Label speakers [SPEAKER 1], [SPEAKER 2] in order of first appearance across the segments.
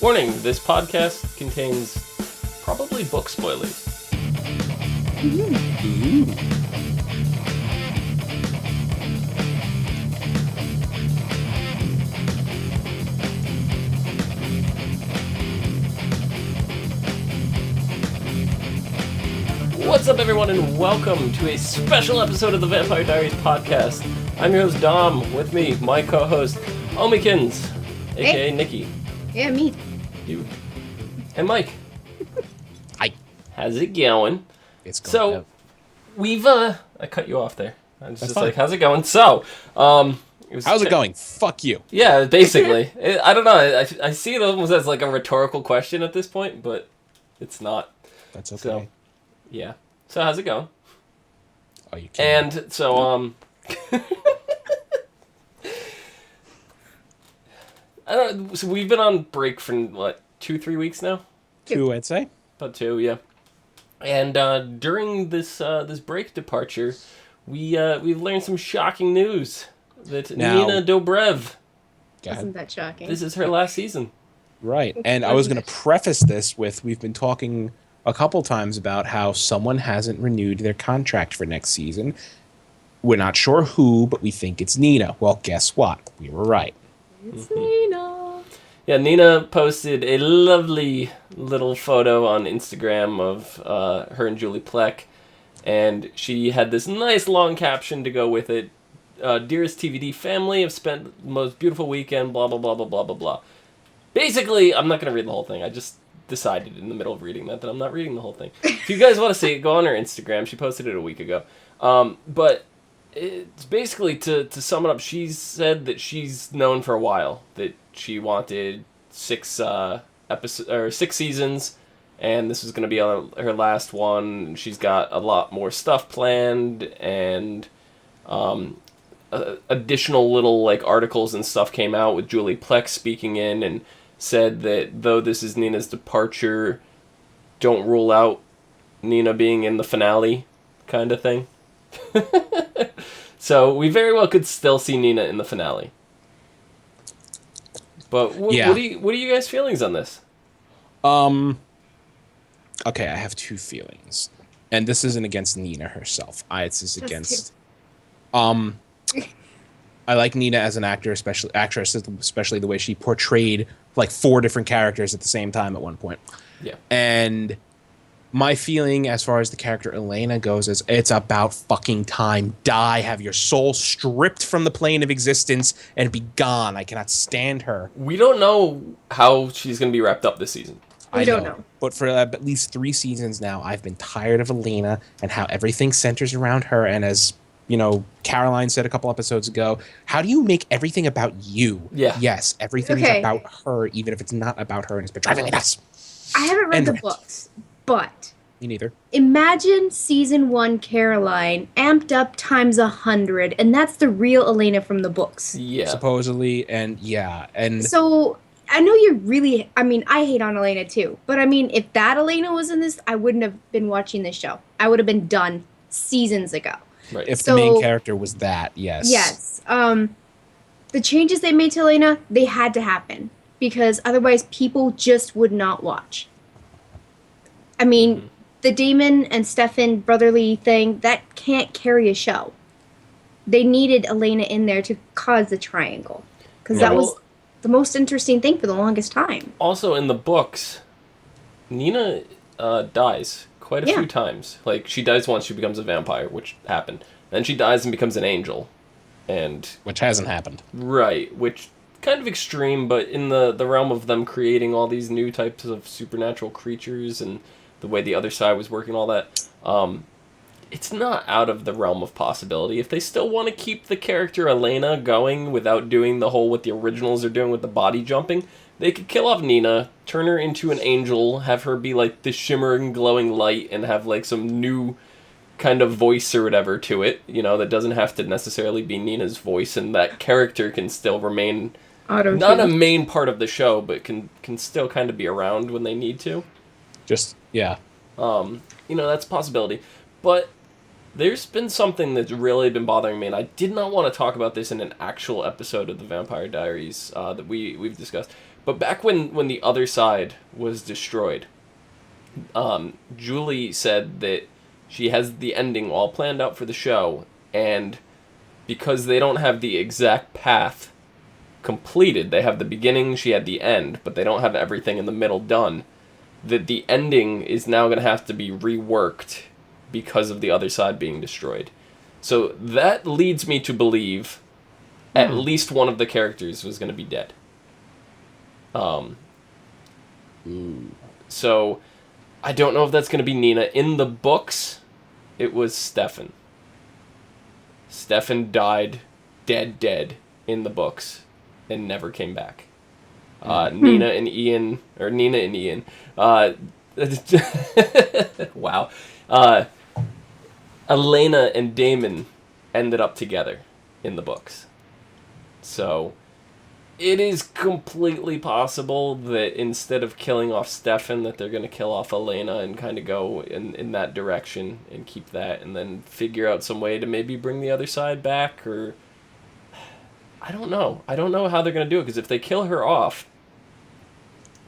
[SPEAKER 1] Warning, this podcast contains probably book spoilers.
[SPEAKER 2] Ooh.
[SPEAKER 1] What's up, everyone, and welcome to a special episode of the Vampire Diaries podcast. I'm your host, Dom. With me, my co-host, Omikins, aka Nikki.
[SPEAKER 2] Yeah, me.
[SPEAKER 1] You. And Mike.
[SPEAKER 3] Hi.
[SPEAKER 1] How's it going?
[SPEAKER 3] It's going
[SPEAKER 1] So,
[SPEAKER 3] up.
[SPEAKER 1] we've, I cut you off there. I was
[SPEAKER 3] That's
[SPEAKER 1] just
[SPEAKER 3] fine.
[SPEAKER 1] like, how's it going? So,
[SPEAKER 3] How's it going? Fuck you.
[SPEAKER 1] Yeah, basically. I don't know. I see it almost as like a rhetorical question at this point, but it's not.
[SPEAKER 3] That's okay.
[SPEAKER 1] So, yeah. So, how's it going?
[SPEAKER 3] Oh, you can't.
[SPEAKER 1] And so, so we've been on break for, what, 2-3 weeks now?
[SPEAKER 3] 2, I'd say.
[SPEAKER 1] About 2, yeah. And during this break departure, we've learned some shocking news that
[SPEAKER 3] Now-
[SPEAKER 1] Nina Dobrev,
[SPEAKER 3] Go ahead.
[SPEAKER 2] Isn't that shocking?
[SPEAKER 1] this is her last season.
[SPEAKER 3] Right. And I was going to preface this with, we've been talking a couple times about how someone hasn't renewed their contract for next season. We're not sure who, but we think it's Nina. Well, guess what? We were right.
[SPEAKER 2] It's Nina.
[SPEAKER 1] Yeah, Nina posted a lovely little photo on Instagram of her and Julie Plec, and she had this nice long caption to go with it. Dearest TVD family, have spent the most beautiful weekend, blah, blah, blah, blah, blah, blah, blah. Basically, I'm not going to read the whole thing. I just decided in the middle of reading that I'm not reading the whole thing. If you guys want to see it, go on her Instagram. She posted it a week ago. But it's basically, to sum it up, she's said that she's known for a while that she wanted 6 seasons, and this was going to be her last one. She's got a lot more stuff planned, and additional little like articles and stuff came out with Julie Plec speaking in and said that though this is Nina's departure, don't rule out Nina being in the finale, kind of thing. So we very well could still see Nina in the finale. But
[SPEAKER 3] Yeah.
[SPEAKER 1] what are you guys' feelings on this?
[SPEAKER 3] Okay, I have 2 feelings. And this isn't against Nina herself. It's just
[SPEAKER 2] Just
[SPEAKER 3] against... I like Nina as an actress, especially the way she portrayed like 4 different characters at the same time at one point.
[SPEAKER 1] Yeah.
[SPEAKER 3] And my feeling as far as the character Elena goes is it's about fucking time. Die, have your soul stripped from the plane of existence and be gone. I cannot stand her.
[SPEAKER 1] We don't know how she's going to be wrapped up this season.
[SPEAKER 2] We don't know.
[SPEAKER 3] But for at least 3 seasons now, I've been tired of Elena and how everything centers around her. And as you know, Caroline said a couple episodes ago, how do you make everything about you?
[SPEAKER 1] Yeah.
[SPEAKER 3] Yes, everything
[SPEAKER 2] Okay.
[SPEAKER 3] is about her, even if it's not about her, and it's been driving me nuts.
[SPEAKER 2] I haven't read
[SPEAKER 3] And
[SPEAKER 2] the
[SPEAKER 3] rent.
[SPEAKER 2] books, but
[SPEAKER 3] Me neither.
[SPEAKER 2] imagine season 1 Caroline amped up times 100, and that's the real Elena from the books.
[SPEAKER 1] Yeah.
[SPEAKER 3] Supposedly, and yeah, and
[SPEAKER 2] So I know you're really. I mean, I hate on Elena too, but I mean, if that Elena was in this, I wouldn't have been watching this show. I would have been done seasons ago.
[SPEAKER 1] Right.
[SPEAKER 3] if
[SPEAKER 2] So-
[SPEAKER 3] the main character was that, yes.
[SPEAKER 2] Yes. The changes they made to Elena, they had to happen because otherwise people just would not watch. I mean, the Damon and Stefan brotherly thing, that can't carry a show. They needed Elena in there to cause the triangle because
[SPEAKER 1] Yeah,
[SPEAKER 2] that
[SPEAKER 1] well-
[SPEAKER 2] was the most interesting thing for the longest time.
[SPEAKER 1] Also, in the books, Nina dies quite a
[SPEAKER 2] Yeah.
[SPEAKER 1] few times. Like, she dies once, she becomes a vampire, which happened. Then she dies and becomes an angel. And,
[SPEAKER 3] Which hasn't happened.
[SPEAKER 1] right, which kind of extreme, but in the realm of them creating all these new types of supernatural creatures and the way the other side was working, all that, it's not out of the realm of possibility. If they still want to keep the character Elena going without doing the whole what the originals are doing with the body jumping, they could kill off Nina, turn her into an angel, have her be like this shimmering, glowing light, and have like some new kind of voice or whatever to it, you know, that doesn't have to necessarily be Nina's voice, and that character can still remain not a main part of the show, but can still kind of be around when they need to.
[SPEAKER 3] Just, yeah.
[SPEAKER 1] You know, that's a possibility. But There's been something that's really been bothering me, and I did not want to talk about this in an actual episode of the Vampire Diaries that we've discussed. But back when the other side was destroyed, Julie said that she has the ending all planned out for the show, and because they don't have the exact path completed, they have the beginning, she had the end, but they don't have everything in the middle done, that the ending is now going to have to be reworked because of the other side being destroyed. So that leads me to believe at least one of the characters was going to be dead. So I don't know if that's going to be Nina. In the books, it was Stefan. Stefan died dead in the books and never came back. Nina and Ian. Wow. Elena and Damon ended up together in the books. So it is completely possible that instead of killing off Stefan, that they're going to kill off Elena and kind of go in that direction and keep that, and then figure out some way to maybe bring the other side back, or I don't know. I don't know how they're going to do it, because if they kill her off,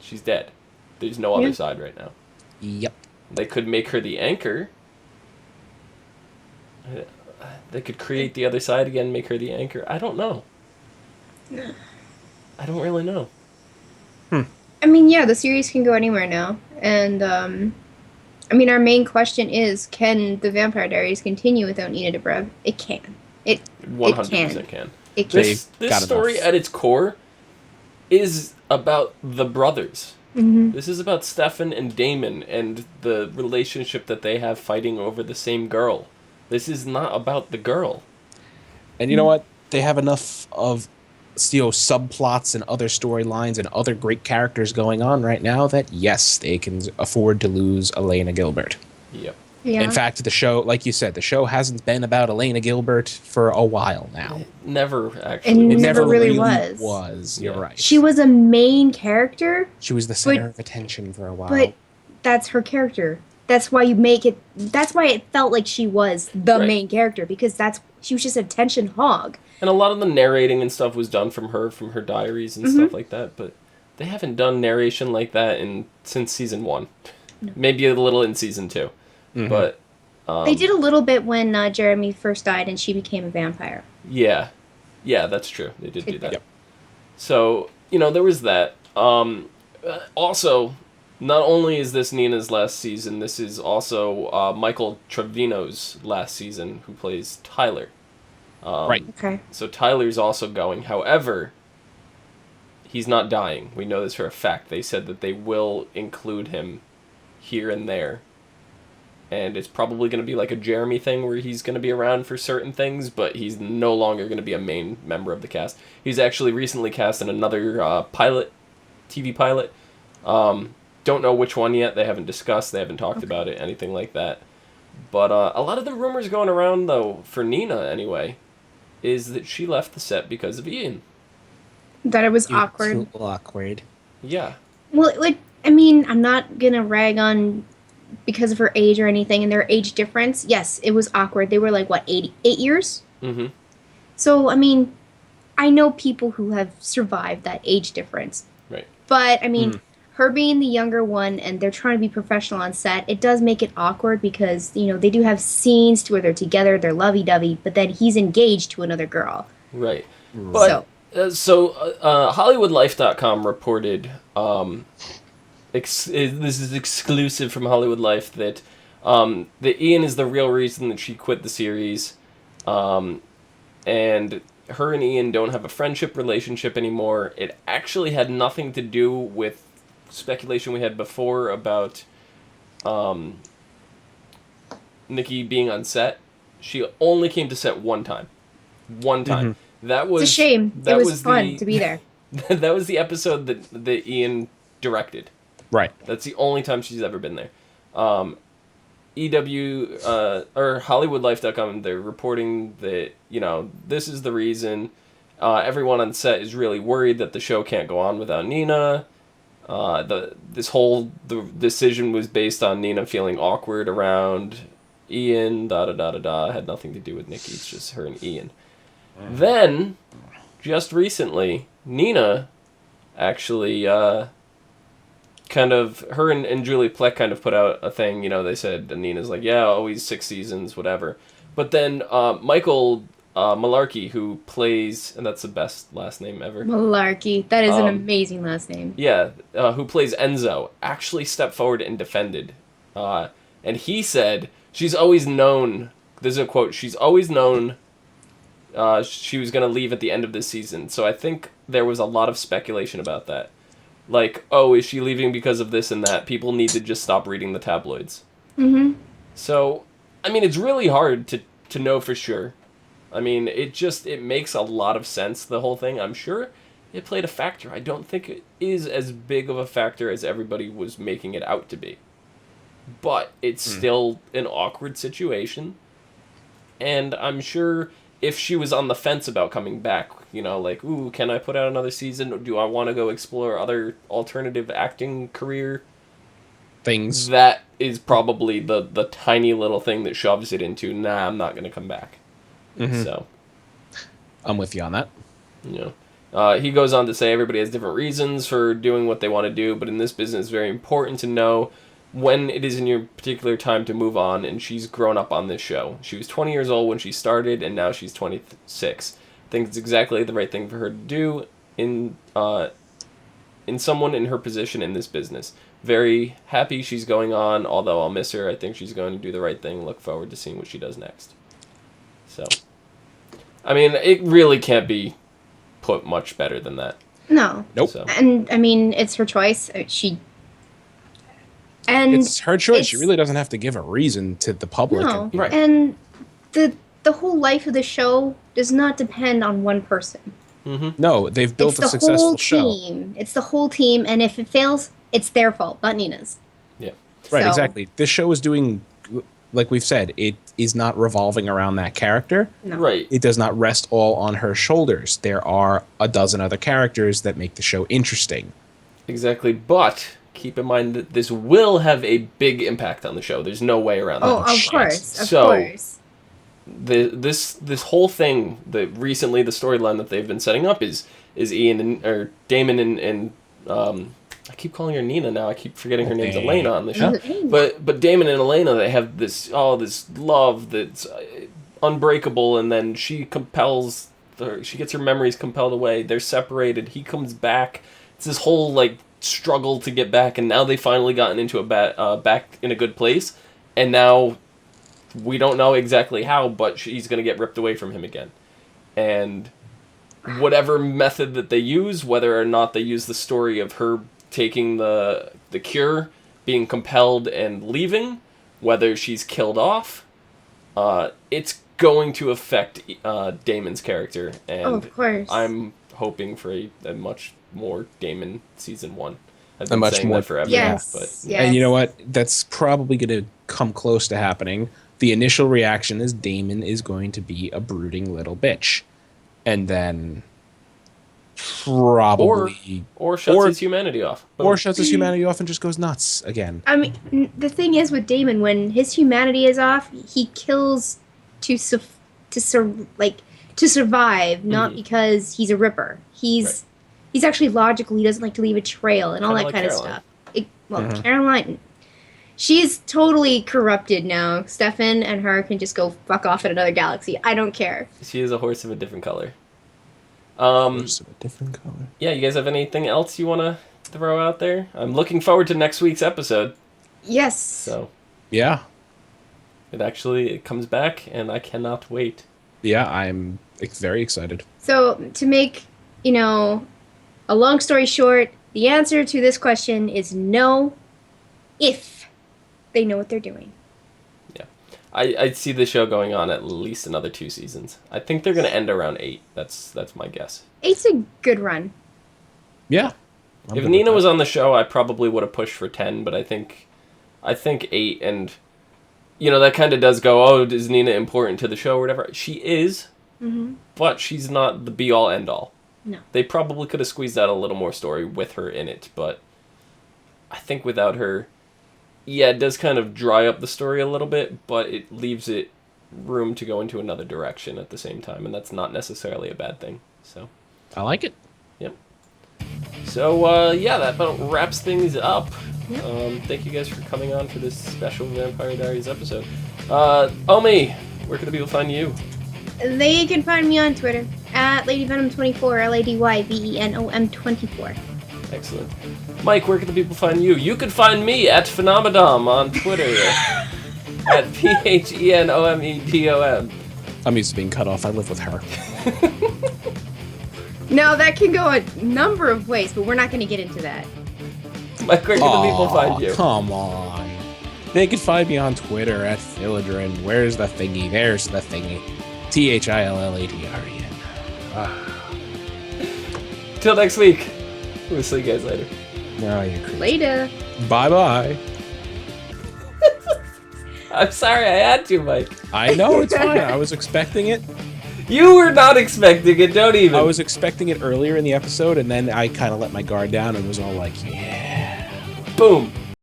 [SPEAKER 1] she's dead. There's no other side right now.
[SPEAKER 3] Yep.
[SPEAKER 1] They could make her the anchor. They could create the other side again, make her the anchor. I don't know. I don't really know.
[SPEAKER 2] I mean, yeah, the series can go anywhere now. And, I mean, our main question is, can the Vampire Diaries continue without Nina Dobrev? It can. It
[SPEAKER 1] 100% can.
[SPEAKER 2] It can.
[SPEAKER 1] This story at its core is about the brothers.
[SPEAKER 2] Mm-hmm.
[SPEAKER 1] This is about Stefan and Damon and the relationship that they have fighting over the same girl. This is not about the girl.
[SPEAKER 3] And you know what? They have enough of subplots and other storylines and other great characters going on right now that, yes, they can afford to lose Elena Gilbert.
[SPEAKER 1] Yep.
[SPEAKER 2] Yeah.
[SPEAKER 3] In fact, the show, like you said, the show hasn't been about Elena Gilbert for a while now.
[SPEAKER 1] Never, actually.
[SPEAKER 2] It never really
[SPEAKER 3] was. You're right.
[SPEAKER 2] She was a main character.
[SPEAKER 3] She was the center of attention for a while.
[SPEAKER 2] But that's her character. That's why you make it. That's why it felt like she was the main character, because she was just an attention hog.
[SPEAKER 1] And a lot of the narrating and stuff was done from her diaries and stuff like that. But they haven't done narration like that since season 1. No. Maybe a little in season 2. Mm-hmm. But
[SPEAKER 2] they did a little bit when Jeremy first died and she became a vampire.
[SPEAKER 1] Yeah, that's true. They did do that.
[SPEAKER 3] Yep.
[SPEAKER 1] So there was that. Also, not only is this Nina's last season, this is also Michael Trevino's last season, who plays Tyler.
[SPEAKER 3] Right.
[SPEAKER 2] Okay.
[SPEAKER 1] So Tyler's also going. However, he's not dying. We know this for a fact. They said that they will include him here and there. And it's probably going to be like a Jeremy thing where he's going to be around for certain things, but he's no longer going to be a main member of the cast. He's actually recently cast in another TV pilot. Don't know which one yet. They haven't discussed. They haven't talked about it, anything like that. But a lot of the rumors going around, though, for Nina anyway, is that she left the set because of Ian.
[SPEAKER 2] That it was awkward.
[SPEAKER 3] Too awkward.
[SPEAKER 1] Yeah.
[SPEAKER 2] Well, I mean, I'm not going to rag on because of her age or anything and their age difference. Yes, it was awkward. They were like, 8 years?
[SPEAKER 1] Mm-hmm.
[SPEAKER 2] So, I mean, I know people who have survived that age difference.
[SPEAKER 1] Right.
[SPEAKER 2] But, I mean, her being the younger one and they're trying to be professional on set, it does make it awkward because, they do have scenes to where they're together, they're lovey-dovey, but then he's engaged to another girl.
[SPEAKER 1] Right. But, so HollywoodLife.com reported... this is exclusive from Hollywood Life, that Ian is the real reason that she quit the series, and her and Ian don't have a friendship relationship anymore. It actually had nothing to do with speculation we had before about Nikki being on set. She only came to set one time. Mm-hmm. That was
[SPEAKER 2] it's a shame. It was fun to be there.
[SPEAKER 1] That was the episode that Ian directed.
[SPEAKER 3] Right.
[SPEAKER 1] That's the only time she's ever been there. EW or HollywoodLife.com, they're reporting that, this is the reason. Everyone on set is really worried that the show can't go on without Nina. The decision was based on Nina feeling awkward around Ian, da-da-da-da-da, had nothing to do with Nikki. It's just her and Ian. Then, just recently, Nina actually, kind of, her and Julie Plec kind of put out a thing, they said, and Nina's like, yeah, always 6 seasons, whatever. But then, Michael Malarkey, who plays, and that's the best last name ever.
[SPEAKER 2] Malarkey. That is an amazing last name.
[SPEAKER 1] Yeah, who plays Enzo, actually stepped forward and defended. And he said, she's always known, this is a quote, she's always known she was going to leave at the end of this season. So I think there was a lot of speculation about that. Like, oh, is she leaving because of this and that? People need to just stop reading the tabloids.
[SPEAKER 2] Mm-hmm.
[SPEAKER 1] So, I mean, it's really hard to know for sure. I mean, it makes a lot of sense, the whole thing. I'm sure it played a factor. I don't think it is as big of a factor as everybody was making it out to be. But it's still an awkward situation. And I'm sure if she was on the fence about coming back, like, ooh, can I put out another season? Or do I want to go explore other alternative acting career
[SPEAKER 3] things?
[SPEAKER 1] That is probably the tiny little thing that shoves it into, nah, I'm not going to come back. Mm-hmm. So
[SPEAKER 3] I'm with you on that.
[SPEAKER 1] He goes on to say everybody has different reasons for doing what they want to do, but in this business it's very important to know when it is in your particular time to move on, and she's grown up on this show. She was 20 years old when she started, and now she's 26. I think it's exactly the right thing for her to do in someone in her position in this business. Very happy she's going on, although I'll miss her. I think she's going to do the right thing. Look forward to seeing what she does next. So, I mean, it really can't be put much better than that.
[SPEAKER 2] No.
[SPEAKER 3] Nope.
[SPEAKER 1] So.
[SPEAKER 2] And, I mean, it's her choice.
[SPEAKER 3] It's her choice. She really doesn't have to give a reason to the public.
[SPEAKER 2] No.
[SPEAKER 1] Right.
[SPEAKER 2] And the whole life of the show does not depend on one person.
[SPEAKER 1] Mm-hmm.
[SPEAKER 3] No, they've built a successful show.
[SPEAKER 2] It's the whole team, and if it fails, it's their fault, not Nina's.
[SPEAKER 1] Yeah.
[SPEAKER 3] Right, exactly. This show is doing, like we've said, it is not revolving around that character.
[SPEAKER 2] No.
[SPEAKER 1] Right.
[SPEAKER 3] It does not rest all on her shoulders. There are a dozen other characters that make the show interesting.
[SPEAKER 1] Exactly, but keep in mind that this will have a big impact on the show. There's no way around that.
[SPEAKER 2] Oh, of course. Of course.
[SPEAKER 1] This whole thing, recently the storyline that they've been setting up is Ian or Damon and I keep calling her Nina now. I keep forgetting her name's Elena on the show. But Damon and Elena, they have this love that's unbreakable, and then she gets her memories compelled away. They're separated. He comes back. It's this whole struggle to get back, and now they've finally gotten into back in a good place, and now we don't know exactly how, but she's going to get ripped away from him again. And whatever method that they use, whether or not they use the story of her taking the cure, being compelled and leaving, whether she's killed off, it's going to affect Damon's character. And
[SPEAKER 2] of course.
[SPEAKER 1] I'm hoping for a much more Damon season 1. I've
[SPEAKER 3] A
[SPEAKER 1] been
[SPEAKER 3] much
[SPEAKER 1] saying
[SPEAKER 3] more,
[SPEAKER 1] that forever.
[SPEAKER 2] Yes.
[SPEAKER 1] But
[SPEAKER 2] Yes.
[SPEAKER 3] And you know what? That's probably going to come close to happening. The initial reaction is Damon is going to be a brooding little bitch. And then probably...
[SPEAKER 1] Or shuts his humanity off.
[SPEAKER 3] Or shuts his humanity off and just goes nuts again.
[SPEAKER 2] I mean, the thing is with Damon, when his humanity is off, he kills to survive, not because he's a ripper. He's actually logical. He doesn't like to leave a trail and all that kind of stuff. Caroline, she's totally corrupted now. Stefan and her can just go fuck off in another galaxy. I don't care.
[SPEAKER 1] She is a horse of a different color.
[SPEAKER 3] Horse of a different color.
[SPEAKER 1] Yeah, you guys have anything else you want to throw out there? I'm looking forward to next week's episode.
[SPEAKER 2] Yes.
[SPEAKER 1] So.
[SPEAKER 3] Yeah.
[SPEAKER 1] It comes back, and I cannot wait.
[SPEAKER 3] Yeah, I'm very excited.
[SPEAKER 2] So, to make, a long story short, the answer to this question is no, if they know what they're doing.
[SPEAKER 1] Yeah. I see the show going on at least another 2 seasons. I think they're going to end around 8. That's my guess.
[SPEAKER 2] 8's a good run.
[SPEAKER 3] Yeah.
[SPEAKER 1] If Nina was on the show, I probably would have pushed for 10, but I think 8, and that kind of does go, oh, is Nina important to the show or whatever? She is, but she's not the be-all, end-all.
[SPEAKER 2] No.
[SPEAKER 1] They probably could have squeezed out a little more story with her in it, but I think without her, yeah, it does kind of dry up the story a little bit, but it leaves it room to go into another direction at the same time, and that's not necessarily a bad thing. So
[SPEAKER 3] I like it.
[SPEAKER 1] Yep. So, yeah, that about wraps things up. Thank you guys for coming on for this special Vampire Diaries episode. Omi, where can the people find you?
[SPEAKER 2] They can find me on Twitter at LadyVenom24, LadyVenom24.
[SPEAKER 1] Excellent. Mike, where can the people find you? You can find me at Phenomadom on Twitter at PHENOMEDOM.
[SPEAKER 3] I'm used to being cut off. I live with her.
[SPEAKER 2] Now, that can go a number of ways, but we're not going to get into that.
[SPEAKER 1] Mike, where can the people find you?
[SPEAKER 3] Come on. They can find me on Twitter at Philodrin. Where's the thingy? There's the thingy. THILLADREN.
[SPEAKER 1] Till next week. We'll see you guys later.
[SPEAKER 3] No, you're crazy.
[SPEAKER 2] Later.
[SPEAKER 3] Bye-bye.
[SPEAKER 1] I'm sorry I had to, Mike.
[SPEAKER 3] I know, it's fine. I was expecting it.
[SPEAKER 1] You were not expecting it, don't even.
[SPEAKER 3] I was expecting it earlier in the episode, and then I kind of let my guard down and was all like, yeah.
[SPEAKER 1] Boom.